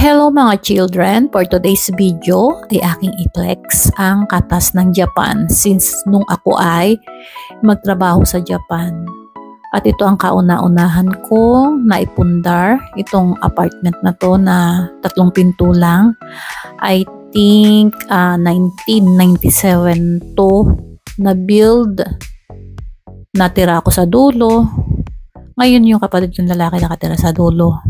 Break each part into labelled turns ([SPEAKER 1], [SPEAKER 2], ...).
[SPEAKER 1] Hello mga children! For today's video ay aking i-flex ang katas ng Japan since nung ako ay magtrabaho sa Japan. At ito ang kauna-unahan kong naipundar, itong apartment na to na 3 pinto lang. I think 1997 to na-build. Natira ako sa dulo. Ngayon yung kapatid yung lalaki nakatira sa dulo.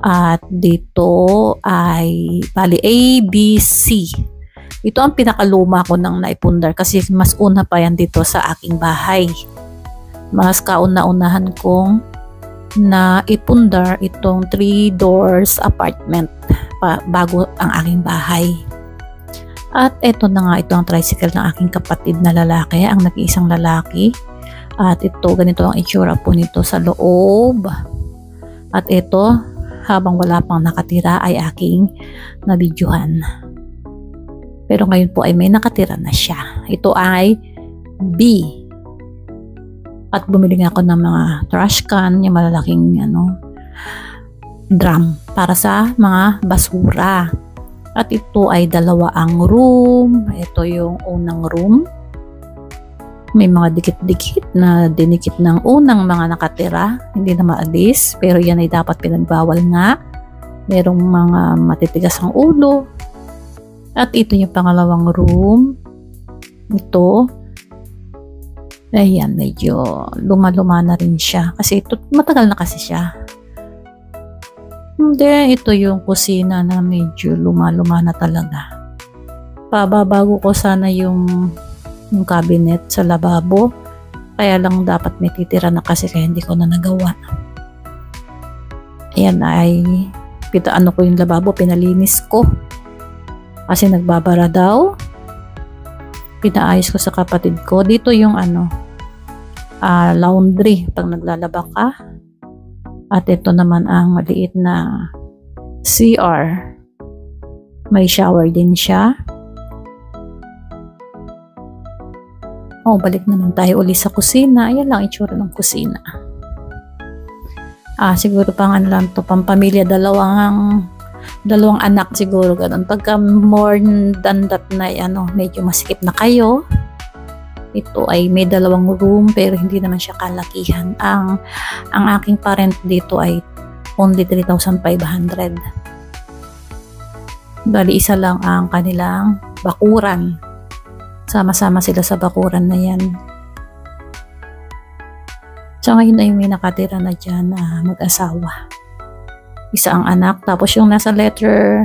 [SPEAKER 1] At dito ay bali A, B, C. Ito ang pinakaluma ko ng naipundar kasi mas una pa yan dito sa aking bahay. Mas kauna-unahan kong naipundar itong 3 doors apartment bago ang aking bahay. At ito na nga, ito ang tricycle ng aking kapatid na lalaki, ang nag-iisang lalaki. At ito, ganito ang itsura po nito sa loob. At ito, habang wala pang nakatira ay aking nabidyohan. Pero ngayon po ay may nakatira na siya. Ito ay B. At bumili nga ako ng mga trash can, yung malalaking drum para sa mga basura. At ito ay 2 ang room. Ito yung unang room. May mga dikit-dikit na dinikit ng unang mga nakatira. Hindi na maalis. Pero yan ay dapat pinagbawal nga. Merong mga matitigas ang ulo. At ito yung pangalawang room. Ito. Ayan, medyo luma-luma na rin siya. Kasi ito, matagal na kasi siya. Then, ito yung kusina na medyo luma-luma na talaga. Pababago ko sana yung cabinet sa lababo. Kaya lang dapat may titira na kasi kaya hindi ko na nagawa. Ayan ay ko yung lababo, pinalinis ko. Kasi nagbabara daw. Pinaayos ko sa kapatid ko. Dito yung laundry pag naglalaba ka. At ito naman ang maliit na CR. May shower din siya. Balik naman tayo uli sa kusina. Ayan lang itsura ng kusina. Siguro pang lang to, pampamilya, dalawang anak siguro ganun. Pagka more than that na medyo masikip na kayo. Ito ay may 2 room pero hindi naman siya kalakihan. Ang aking parent dito ay only 3,500. Bali isa lang ang kanilang bakuran. Sama-sama sila sa bakuran na yan. So ngayon ay may nakatira na dyan mag-asawa. Isa ang anak. Tapos yung nasa letter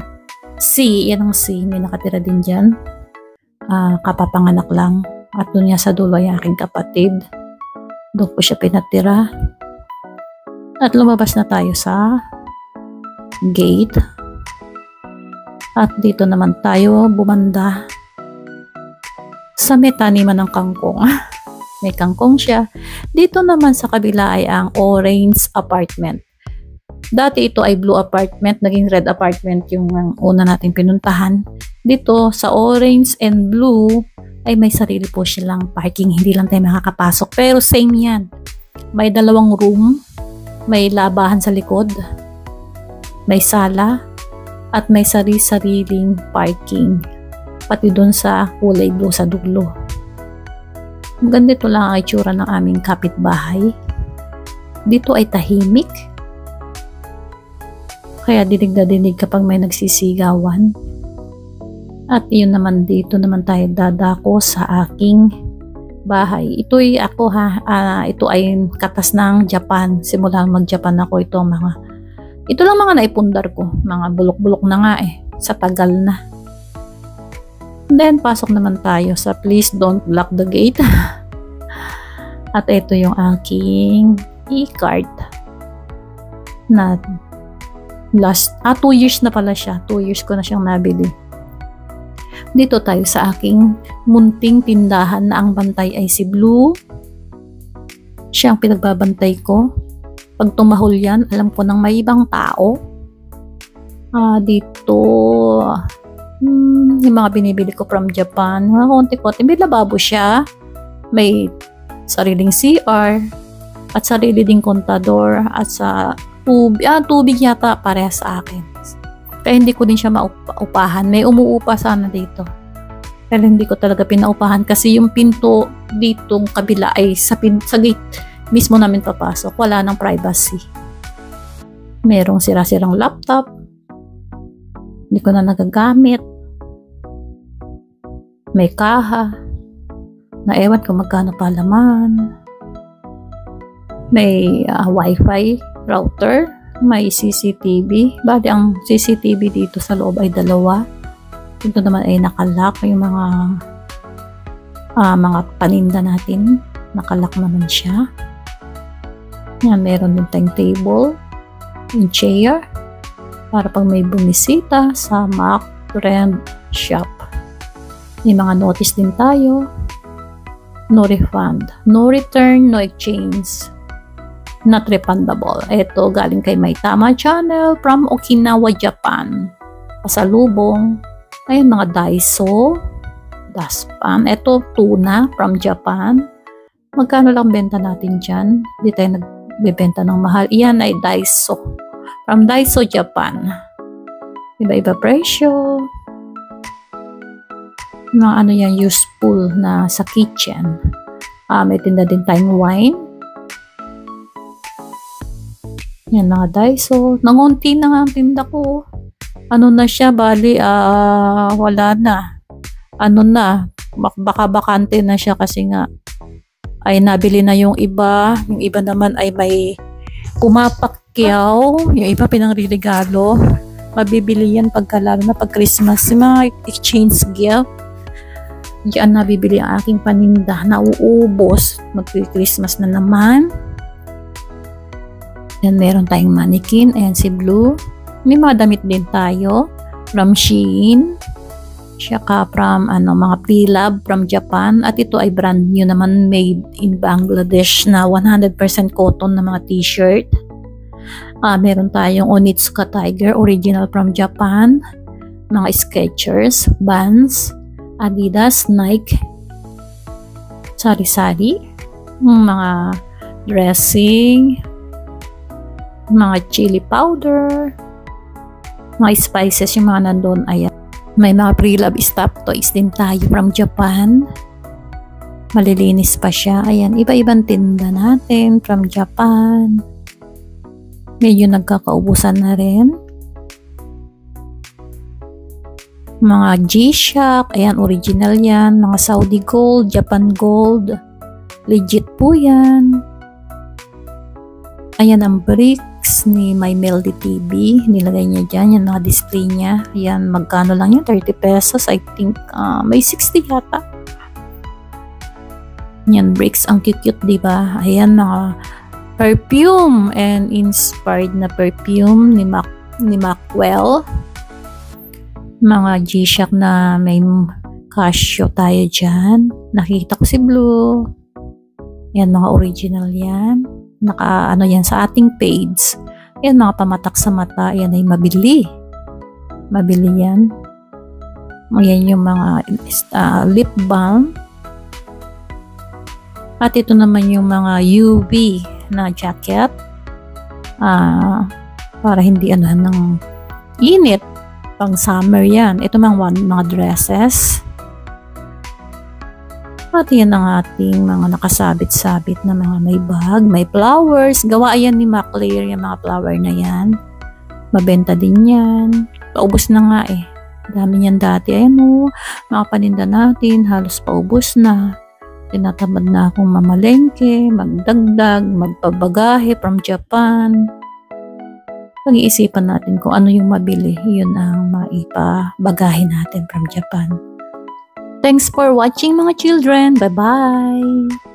[SPEAKER 1] C, yan ang C, may nakatira din dyan. Kapapanganak lang. At doon niya sa dulo ay aking kapatid. Doon po siya pinatira. At lumabas na tayo sa gate. At dito naman tayo bumanda sa may taniman ng kangkong. May kangkong siya. Dito naman sa kabila ay ang orange apartment. Dati ito ay blue apartment, naging red apartment yung una nating pinuntahan. Dito sa orange and blue ay may sarili po silang parking. Hindi lang tayo makakapasok. Pero same yan. May 2 room, may labahan sa likod, may sala, at may sari-sariling parking. Pati dun sa kulay blue sa dulo. Ganito lang ang itsura ng aming kapitbahay. Dito ay tahimik. Kaya dinig na dinig kapag may nagsisigawan. At yun naman, dito naman tayo dadako sa aking bahay. Ito ay ito ay katas ng Japan. Simula mag-Japan ako, ito lang mga naipundar ko. Mga bulok-bulok na nga sa tagal na. Then, pasok naman tayo sa please don't lock the gate. At ito yung aking e-card. Na 2 years na pala siya. 2 years ko na siyang nabili. Dito tayo sa aking munting tindahan na ang bantay ay si Blue. Siya ang pinagbabantay ko. Pag tumahol yan, alam ko nang may ibang tao. Dito yung mga binibili ko from Japan, mga konti-konti. May lababo siya, may sariling CR, at sarili ding kontador, at sa tubig yata parehas sa akin. Kaya hindi ko din siya maupahan. May umuupa sana dito. Pero hindi ko talaga pinaupahan kasi yung pinto ditong kabila ay sa gate mismo namin papasok. Wala nang privacy. Merong sira-sirang laptop. Hindi ko na nagagamit. May kaha. Na ewan kung magkano pa laman. May wifi router. May CCTV. Bali ang CCTV dito sa loob ay 2. Ito naman ay nakalock yung mga paninda natin. Nakalock naman siya. Yan, meron din tayong table, yung chair, para pag may bumisita sa Mac Trend Shop. May mga notice din tayo. No refund, no return, no exchange, not refundable. Ito galing kay Maitama Channel from Okinawa, Japan. Pasalubong. Ayan, mga Daiso, dustpan. Ito, tuna from Japan. Magkano lang benta natin dyan? Hindi tayo nagbebenta ng mahal. Iyan ay Daiso. From Daiso, Japan. Iba-iba presyo. Mga ano yan, useful na sa kitchen. May tinda din tayong wine. Yan, mga Daiso. Nangunti na nga ang tinda ko. Ano na siya, bali, wala na. Ano na, baka bakante na siya kasi nga, ay nabili na yung iba naman ay may pumapakyaw, yung iba pinangririgalo, mabibili yan lalo na pag Christmas, mga exchange gift, diyan nabibili ang aking paninda, nauubos, mag-Christmas na naman. Yan, meron tayong mannequin, ayan si Blue. May mga damit din tayo from Shein, saka from mga P-Lab from Japan, at ito ay brand new naman, made in Bangladesh na 100% cotton na mga t-shirt. Meron tayong Onitsuka Tiger, original from Japan, mga Skechers, Vans, Adidas, Nike, sari-sari, mga dressing, mga chili powder, mga spices, yung mga nandun, ayan. May mga pre-love stop toys din tayo from Japan. Malilinis pa siya. Ayan, iba-ibang tinda natin from Japan. Medyo nagkakaubusan na rin. Mga G-Shock, ayan, original yan. Mga Saudi Gold, Japan Gold. Legit po yan. Ayan ang bricks ni My Melody TV. Nilagay niya dyan. Yan mga display niya. Ayan, magkano lang yan? 30 pesos. I think may 60 yata. Yan, bricks. Ang cute-cute, diba? Ayan, mga perfume and inspired na perfume ni Macwell. Mga G-Shock na may Casio tayo dyan. Nakita ko si Blue. Yan, mga original yan. Naka yan sa ating page. Yan, mga pamatak sa mata. Yan ay mabili. Mabili yan. Ayan yung mga lip balm. At ito naman yung mga UV na jacket. Para hindi ng init. Pang summer yan. Ito mga dresses. At yan ang ating mga nakasabit-sabit na mga may bag, may flowers. Gawa yan ni Maclaire, yung mga flower na yan. Mabenta din yan. Paubos na nga eh. Dami niyan dati. Ayan o, mga paninda natin, halos paubos na. Tinatamad na akong mamalengke, magdagdag, magpabagahe from Japan. Pag-iisipan natin kung ano yung mabili. Yun ang maipabagahe natin from Japan. Thanks for watching mga children. Bye-bye!